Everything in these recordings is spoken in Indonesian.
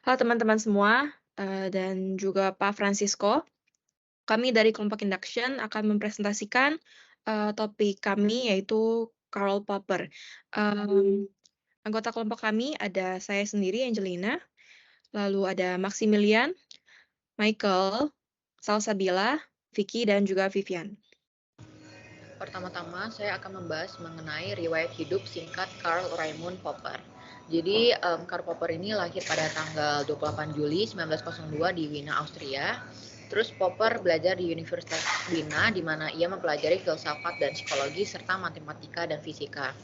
Halo teman-teman semua, dan juga Pak Francisco. Kami dari kelompok Induction akan mempresentasikan, topik kami yaitu Karl Popper. Anggota kelompok kami ada saya sendiri Angelina, lalu ada Maximilian, Michael, Salsabila, Vicky, dan juga Vivian. Pertama-tama saya akan membahas mengenai riwayat hidup singkat Karl Raimund Popper. Jadi Karl Popper ini lahir pada tanggal 28 Juli 1902 di Wina, Austria. Terus Popper belajar di Universitas Wina di mana ia mempelajari filsafat dan psikologi serta matematika dan fisika.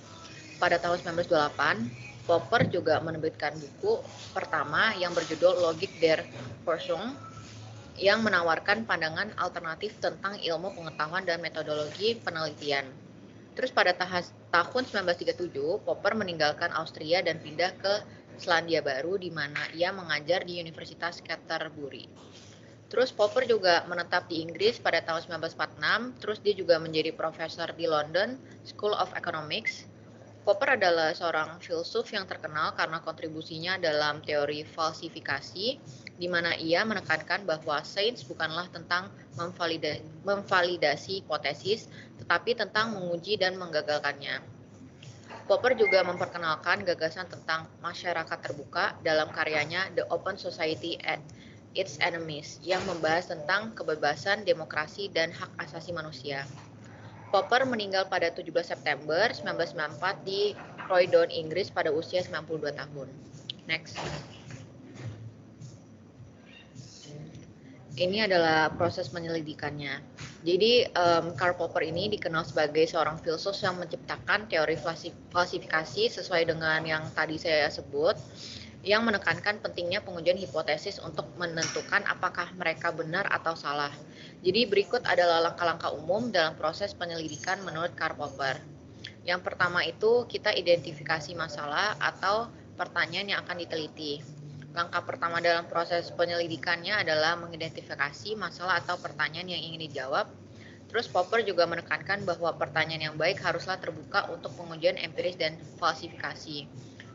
Pada tahun 1928, Popper juga menerbitkan buku pertama yang berjudul Logik der Forschung yang menawarkan pandangan alternatif tentang ilmu pengetahuan dan metodologi penelitian. Terus pada tahun 1937, Popper meninggalkan Austria dan pindah ke Selandia Baru di mana ia mengajar di Universitas Canterbury. Terus Popper juga menetap di Inggris pada tahun 1946, terus dia juga menjadi profesor di London School of Economics. Popper adalah seorang filsuf yang terkenal karena kontribusinya dalam teori falsifikasi, di mana ia menekankan bahwa sains bukanlah tentang memvalidasi hipotesis, tetapi tentang menguji dan menggagalkannya. Popper juga memperkenalkan gagasan tentang masyarakat terbuka dalam karyanya The Open Society and Its Enemies, yang membahas tentang kebebasan, demokrasi, dan hak asasi manusia. Popper meninggal pada 17 September 1994 di Croydon, Inggris pada usia 92 tahun. Next. Ini adalah proses penyelidikannya. Jadi Karl Popper ini dikenal sebagai seorang filsuf yang menciptakan teori falsifikasi sesuai dengan yang tadi saya sebut, yang menekankan pentingnya pengujian hipotesis untuk menentukan apakah mereka benar atau salah. Jadi berikut adalah langkah-langkah umum dalam proses penyelidikan menurut Karl Popper. Yang pertama itu kita identifikasi masalah atau pertanyaan yang akan diteliti. Langkah pertama dalam proses penyelidikannya adalah mengidentifikasi masalah atau pertanyaan yang ingin dijawab. Terus Popper juga menekankan bahwa pertanyaan yang baik haruslah terbuka untuk pengujian empiris dan falsifikasi.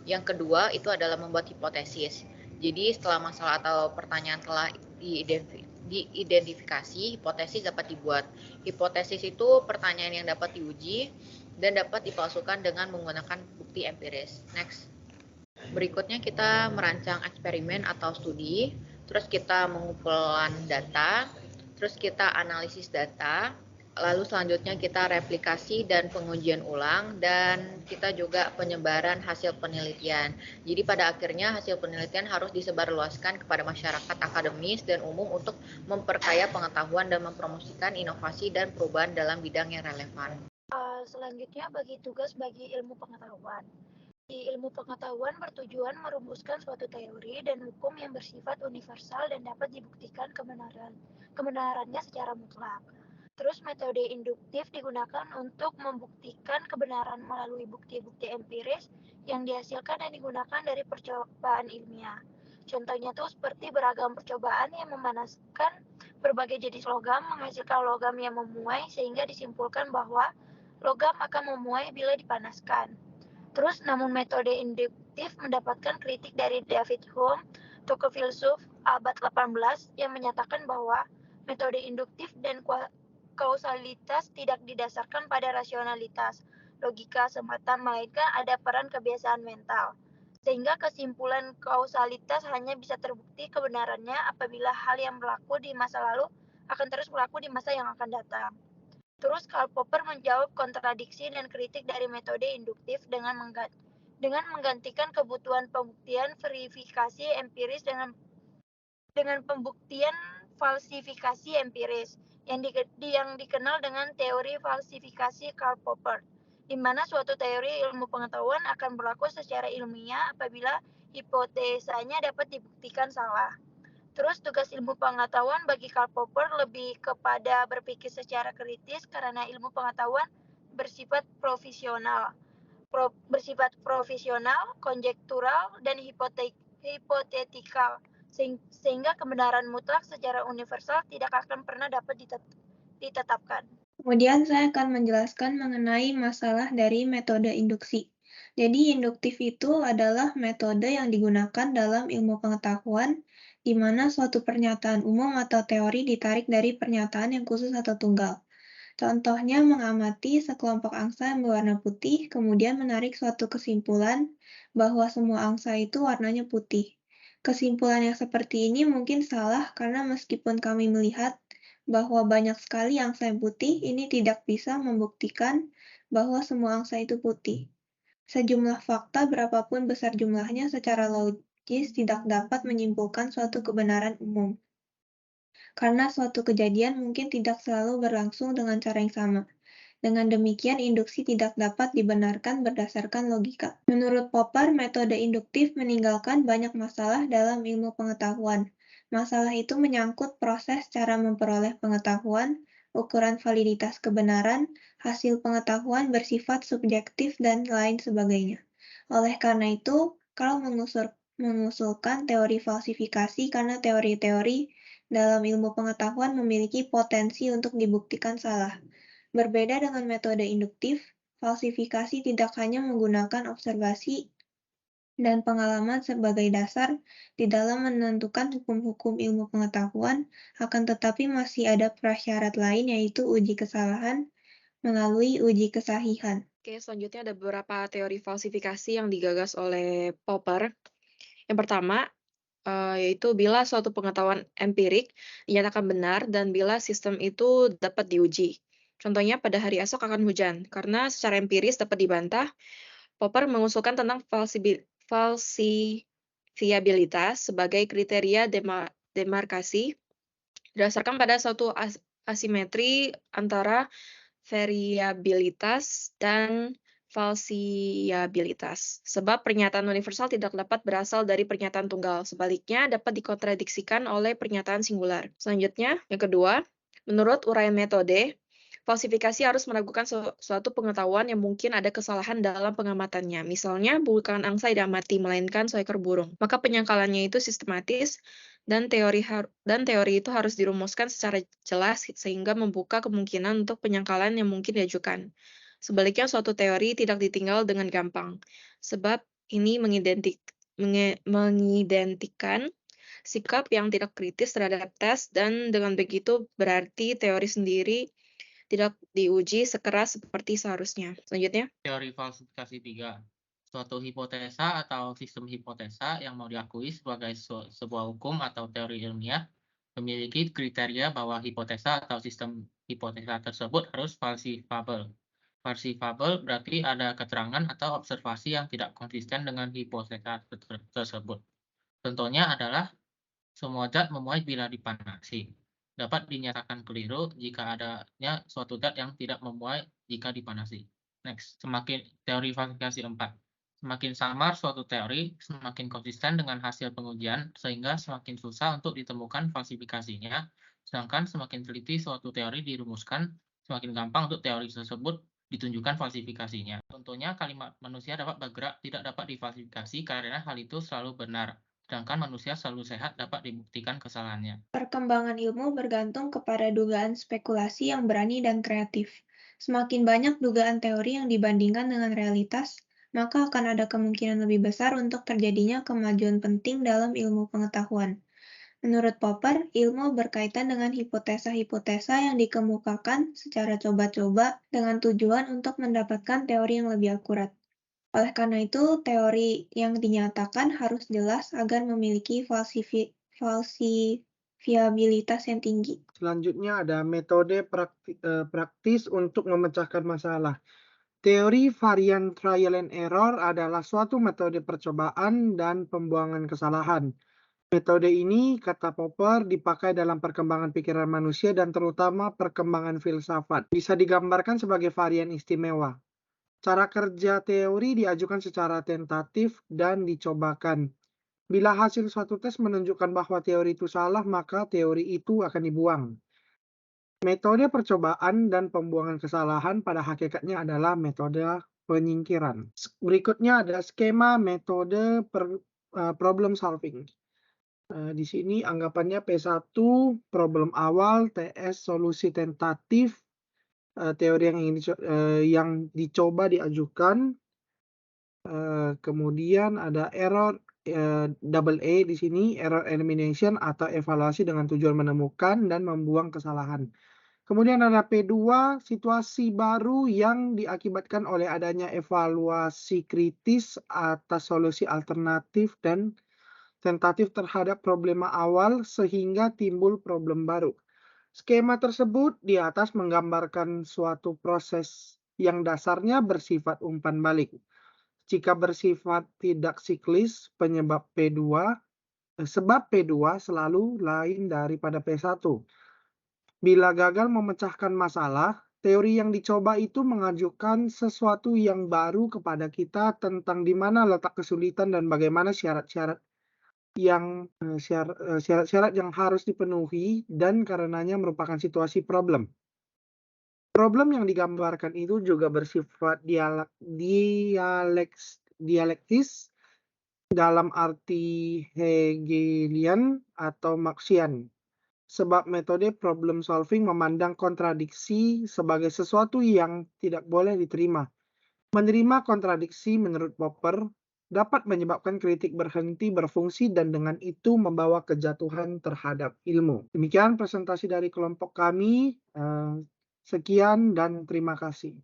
Yang kedua itu adalah membuat hipotesis. Jadi setelah masalah atau pertanyaan telah diidentifikasi, hipotesis dapat dibuat. Hipotesis itu pertanyaan yang dapat diuji dan dapat dipalsukan dengan menggunakan bukti empiris. Next. Berikutnya kita merancang eksperimen atau studi, terus kita mengumpulkan data, terus kita analisis data, lalu selanjutnya kita replikasi dan pengujian ulang, dan kita juga penyebaran hasil penelitian. Jadi pada akhirnya hasil penelitian harus disebarluaskan kepada masyarakat akademis dan umum untuk memperkaya pengetahuan dan mempromosikan inovasi dan perubahan dalam bidang yang relevan. Selanjutnya bagi tugas bagi ilmu pengetahuan. Di ilmu pengetahuan bertujuan merumuskan suatu teori dan hukum yang bersifat universal dan dapat dibuktikan kebenarannya secara mutlak. Terus metode induktif digunakan untuk membuktikan kebenaran melalui bukti-bukti empiris yang dihasilkan dan digunakan dari percobaan ilmiah. Contohnya tuh seperti beragam percobaan yang memanaskan berbagai jenis logam menghasilkan logam yang memuai sehingga disimpulkan bahwa logam akan memuai bila dipanaskan. Terus namun metode induktif mendapatkan kritik dari David Hume, tokoh filsuf abad 18 yang menyatakan bahwa metode induktif dan kausalitas tidak didasarkan pada rasionalitas, logika semata, melainkan ada peran kebiasaan mental. Sehingga kesimpulan kausalitas hanya bisa terbukti kebenarannya apabila hal yang berlaku di masa lalu akan terus berlaku di masa yang akan datang. Terus Karl Popper menjawab kontradiksi dan kritik dari metode induktif dengan menggantikan kebutuhan pembuktian verifikasi empiris dengan pembuktian falsifikasi empiris yang dikenal dengan teori falsifikasi Karl Popper, di mana suatu teori ilmu pengetahuan akan berlaku secara ilmiah apabila hipotesanya dapat dibuktikan salah. Terus tugas ilmu pengetahuan bagi Karl Popper lebih kepada berpikir secara kritis karena ilmu pengetahuan bersifat profesional, konjektural, dan hipotetikal, sehingga kebenaran mutlak secara universal tidak akan pernah dapat ditetapkan. Kemudian saya akan menjelaskan mengenai masalah dari metode induksi. Jadi, induktif itu adalah metode yang digunakan dalam ilmu pengetahuan, di mana suatu pernyataan umum atau teori ditarik dari pernyataan yang khusus atau tunggal. Contohnya mengamati sekelompok angsa yang berwarna putih, kemudian menarik suatu kesimpulan bahwa semua angsa itu warnanya putih. Kesimpulan yang seperti ini mungkin salah karena meskipun kami melihat bahwa banyak sekali angsa yang putih, ini tidak bisa membuktikan bahwa semua angsa itu putih. Sejumlah fakta, berapapun besar jumlahnya, secara logis tidak dapat menyimpulkan suatu kebenaran umum, karena suatu kejadian mungkin tidak selalu berlangsung dengan cara yang sama. Dengan demikian, induksi tidak dapat dibenarkan berdasarkan logika. Menurut Popper, metode induktif meninggalkan banyak masalah dalam ilmu pengetahuan. Masalah itu menyangkut proses cara memperoleh pengetahuan, ukuran validitas kebenaran, hasil pengetahuan bersifat subjektif, dan lain sebagainya. Oleh karena itu, Karl mengusulkan teori falsifikasi karena teori-teori dalam ilmu pengetahuan memiliki potensi untuk dibuktikan salah. Berbeda dengan metode induktif, falsifikasi tidak hanya menggunakan observasi dan pengalaman sebagai dasar di dalam menentukan hukum-hukum ilmu pengetahuan, akan tetapi masih ada prasyarat lain, yaitu uji kesalahan melalui uji kesahihan. Oke, selanjutnya ada beberapa teori falsifikasi yang digagas oleh Popper. Yang pertama, yaitu bila suatu pengetahuan empirik dinyatakan benar dan bila sistem itu dapat diuji. Contohnya pada hari esok akan hujan, karena secara empiris dapat dibantah. Popper mengusulkan tentang falsifiabilitas sebagai kriteria demarkasi berdasarkan pada suatu asimetri antara variabilitas dan falsiabilitas. Sebab pernyataan universal tidak dapat berasal dari pernyataan tunggal. Sebaliknya, dapat dikontradiksikan oleh pernyataan singular. Selanjutnya, yang kedua, menurut uraian metode, falsifikasi harus meragukan suatu pengetahuan yang mungkin ada kesalahan dalam pengamatannya. Misalnya, bukan angsa yang diamati, melainkan seekor burung. Maka penyangkalannya itu sistematis, dan teori itu harus dirumuskan secara jelas sehingga membuka kemungkinan untuk penyangkalan yang mungkin diajukan. Sebaliknya, suatu teori tidak ditinggal dengan gampang, sebab ini mengidentikan sikap yang tidak kritis terhadap tes, dan dengan begitu berarti teori sendiri tidak diuji sekeras seperti seharusnya. Selanjutnya. Teori falsifikasi 3. Suatu hipotesa atau sistem hipotesa yang mau diakui sebagai sebuah hukum atau teori ilmiah memiliki kriteria bahwa hipotesa atau sistem hipotesa tersebut harus falsifabel. Falsifabel berarti ada keterangan atau observasi yang tidak konsisten dengan hipotesa tersebut. Contohnya adalah semua zat memuai bila dipanasi. Dapat dinyatakan keliru jika adanya suatu zat yang tidak memuai jika dipanasi. Next, teori falsifikasi 4. Semakin samar suatu teori, semakin konsisten dengan hasil pengujian, sehingga semakin susah untuk ditemukan falsifikasinya. Sedangkan semakin teliti suatu teori dirumuskan, semakin gampang untuk teori tersebut ditunjukkan falsifikasinya. Contohnya, kalimat manusia dapat bergerak tidak dapat difalsifikasi karena hal itu selalu benar. Sedangkan manusia selalu sehat dapat dibuktikan kesalahannya. Perkembangan ilmu bergantung kepada dugaan spekulasi yang berani dan kreatif. Semakin banyak dugaan teori yang dibandingkan dengan realitas, maka akan ada kemungkinan lebih besar untuk terjadinya kemajuan penting dalam ilmu pengetahuan. Menurut Popper, ilmu berkaitan dengan hipotesa-hipotesa yang dikemukakan secara coba-coba dengan tujuan untuk mendapatkan teori yang lebih akurat. Oleh karena itu, teori yang dinyatakan harus jelas agar memiliki falsifiabilitas yang tinggi. Selanjutnya ada metode praktis untuk memecahkan masalah. Teori varian trial and error adalah suatu metode percobaan dan pembuangan kesalahan. Metode ini, kata Popper, dipakai dalam perkembangan pikiran manusia dan terutama perkembangan filsafat. Bisa digambarkan sebagai varian istimewa. Cara kerja teori diajukan secara tentatif dan dicobakan. Bila hasil suatu tes menunjukkan bahwa teori itu salah, maka teori itu akan dibuang. Metode percobaan dan pembuangan kesalahan pada hakikatnya adalah metode penyingkiran. Berikutnya ada skema metode problem solving. Di sini anggapannya P1 problem awal, TS solusi tentatif, teori yang dicoba diajukan, Kemudian ada error double E di sini, error elimination atau evaluasi dengan tujuan menemukan dan membuang kesalahan. Kemudian ada P2, situasi baru yang diakibatkan oleh adanya evaluasi kritis atas solusi alternatif dan tentatif terhadap problema awal sehingga timbul problem baru. Skema tersebut di atas menggambarkan suatu proses yang dasarnya bersifat umpan balik. Jika bersifat tidak siklis, sebab P2 selalu lain daripada P1. Bila gagal memecahkan masalah, teori yang dicoba itu mengajukan sesuatu yang baru kepada kita tentang di mana letak kesulitan dan bagaimana syarat-syarat yang harus dipenuhi dan karenanya merupakan situasi problem. Problem yang digambarkan itu juga bersifat dialektis dalam arti Hegelian atau Marxian. Sebab metode problem solving memandang kontradiksi sebagai sesuatu yang tidak boleh diterima. Menerima kontradiksi menurut Popper dapat menyebabkan kritik berhenti berfungsi dan dengan itu membawa kejatuhan terhadap ilmu. Demikian presentasi dari kelompok kami. Sekian dan terima kasih.